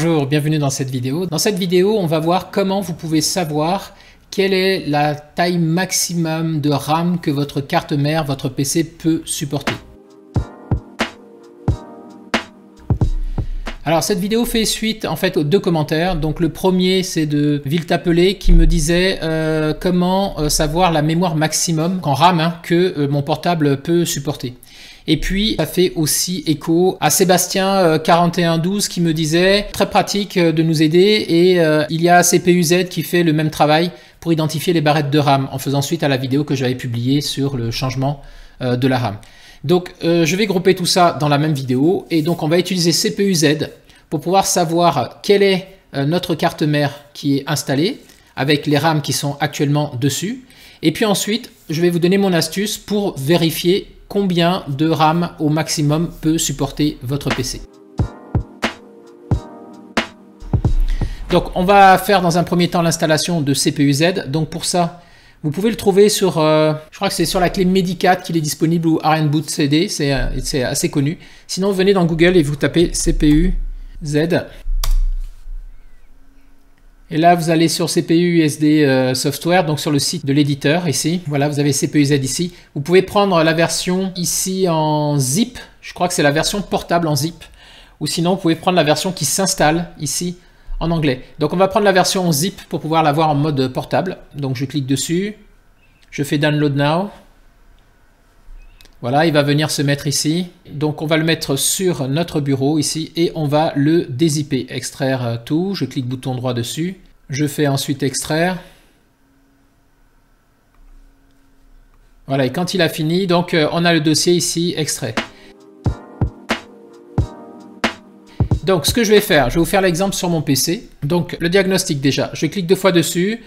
Bonjour, bienvenue dans cette vidéo. Dans cette vidéo, on va voir comment vous pouvez savoir quelle est la taille maximum de RAM que votre carte mère, votre PC peut supporter. Alors cette vidéo fait suite en fait aux deux commentaires. Donc le premier c'est de Viltapelé qui me disait comment savoir la mémoire maximum en RAM que mon portable peut supporter. Et puis ça fait aussi écho à Sébastien 4112 qui me disait très pratique de nous aider et il y a CPU-Z qui fait le même travail pour identifier les barrettes de RAM en faisant suite à la vidéo que j'avais publiée sur le changement de la RAM. Donc je vais grouper tout ça dans la même vidéo et donc on va utiliser CPU-Z pour pouvoir savoir quelle est notre carte mère qui est installée avec les RAM qui sont actuellement dessus. Et puis ensuite, je vais vous donner mon astuce pour vérifier combien de RAM au maximum peut supporter votre PC. Donc on va faire dans un premier temps l'installation de CPU-Z. Donc pour ça, vous pouvez le trouver sur, je crois que c'est sur la clé Medicat qu'il est disponible ou RNBoot CD, c'est assez connu. Sinon, venez dans Google et vous tapez CPU-Z. Et là, vous allez sur CPU USD Software, donc sur le site de l'éditeur ici. Voilà, vous avez CPU-Z ici. Vous pouvez prendre la version ici en zip. Je crois que c'est la version portable en zip. Ou sinon, vous pouvez prendre la version qui s'installe ici en anglais. Donc, on va prendre la version en zip pour pouvoir la voir en mode portable. Donc, je clique dessus. Je fais Download Now. Voilà, il va venir se mettre ici. Donc, on va le mettre sur notre bureau ici et on va le dézipper. Extraire tout. Je clique bouton droit dessus. Je fais ensuite extraire. Voilà, et quand il a fini, donc on a le dossier ici extrait. Donc, ce que je vais faire, je vais vous faire l'exemple sur mon PC. Donc, le diagnostic déjà. Je clique deux fois dessus.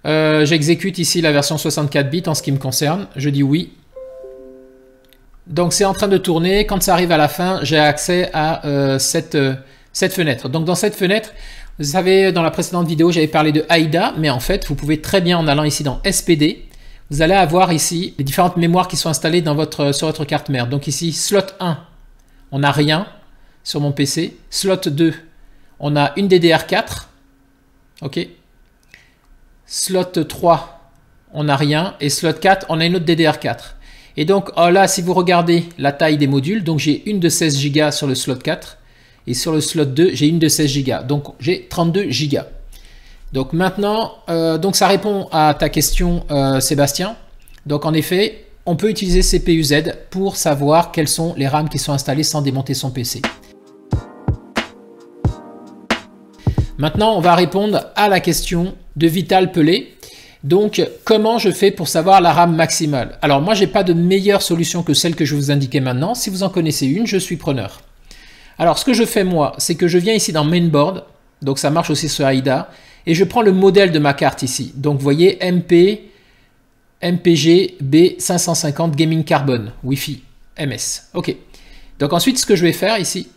J'exécute ici la version 64 bits en ce qui me concerne. Je dis oui. Donc c'est en train de tourner, quand ça arrive à la fin, j'ai accès à cette fenêtre. Donc dans cette fenêtre, vous savez, dans la précédente vidéo, j'avais parlé de AIDA, mais en fait, vous pouvez très bien, en allant ici dans SPD, vous allez avoir ici les différentes mémoires qui sont installées sur votre carte mère. Donc ici, slot 1, on n'a rien sur mon PC. Slot 2, on a une DDR4. OK. Slot 3, on n'a rien. Et slot 4, on a une autre DDR4. Et donc là, si vous regardez la taille des modules, donc j'ai une de 16 Go sur le slot 4 et sur le slot 2, j'ai une de 16 Go. Donc j'ai 32 Go. Donc maintenant, donc ça répond à ta question Sébastien. Donc en effet, on peut utiliser CPU-Z pour savoir quelles sont les RAM qui sont installées sans démonter son PC. Maintenant, on va répondre à la question de Vital Pelé. Donc, comment je fais pour savoir la RAM maximale? Alors, moi, je n'ai pas de meilleure solution que celle que je vous indiquais maintenant. Si vous en connaissez une, je suis preneur. Alors, ce que je fais, moi, c'est que je viens ici dans Mainboard. Donc, ça marche aussi sur AIDA. Et je prends le modèle de ma carte ici. Donc, vous voyez, MPG B550 Gaming Carbon Wi-Fi MS. OK. Donc, ensuite, ce que je vais faire ici,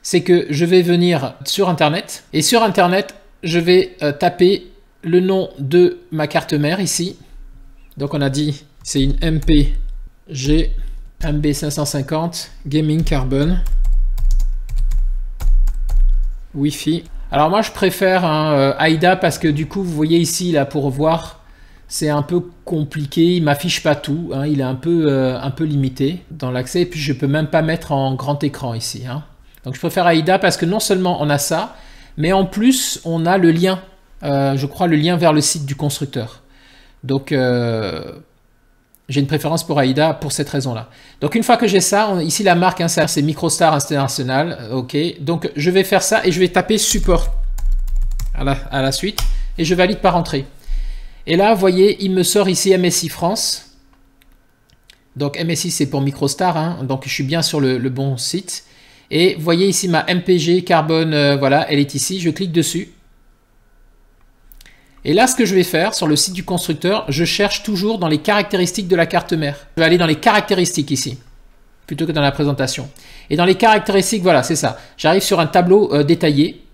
c'est que je vais venir sur Internet. Et sur Internet, je vais taper le nom de ma carte mère ici. Donc on a dit c'est une MPG MB550 Gaming Carbon Wi-Fi. Alors moi je préfère AIDA parce que du coup vous voyez ici là pour voir c'est un peu compliqué, il m'affiche pas tout, il est un peu limité dans l'accès et puis je peux même pas mettre en grand écran ici. Donc je préfère AIDA parce que non seulement on a ça, mais en plus on a le lien. Je crois le lien vers le site du constructeur. Donc j'ai une préférence pour AIDA pour cette raison-là. Donc une fois que j'ai ça, ici la marque, c'est Microstar International. OK. Donc je vais faire ça et je vais taper support à la suite et je valide par entrée. Et là, vous voyez, il me sort ici MSI France. Donc MSI c'est pour Microstar, donc je suis bien sur le bon site. Et vous voyez ici ma MPG Carbone, voilà, elle est ici. Je clique dessus. Et là, ce que je vais faire sur le site du constructeur, je cherche toujours dans les caractéristiques de la carte mère. Je vais aller dans les caractéristiques ici, plutôt que dans la présentation. Et dans les caractéristiques, voilà, c'est ça. J'arrive sur un tableau détaillé.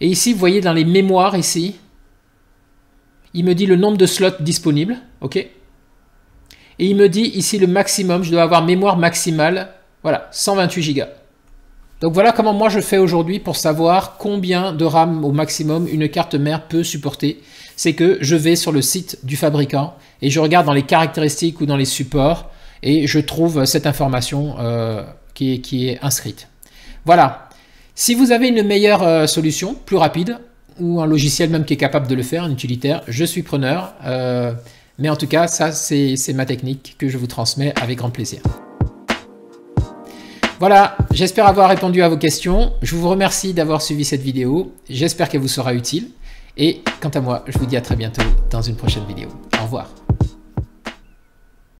Et ici, vous voyez dans les mémoires ici, il me dit le nombre de slots disponibles. OK. Et il me dit ici le maximum, je dois avoir mémoire maximale, voilà, 128 Go. Donc voilà comment moi je fais aujourd'hui pour savoir combien de RAM au maximum une carte mère peut supporter. C'est que je vais sur le site du fabricant et je regarde dans les caractéristiques ou dans les supports et je trouve cette information qui est inscrite. Voilà. Si vous avez une meilleure solution, plus rapide, ou un logiciel même qui est capable de le faire, un utilitaire, je suis preneur. Mais en tout cas, ça c'est ma technique que je vous transmets avec grand plaisir. Voilà, j'espère avoir répondu à vos questions. Je vous remercie d'avoir suivi cette vidéo. J'espère qu'elle vous sera utile. Et quant à moi, je vous dis à très bientôt dans une prochaine vidéo. Au revoir.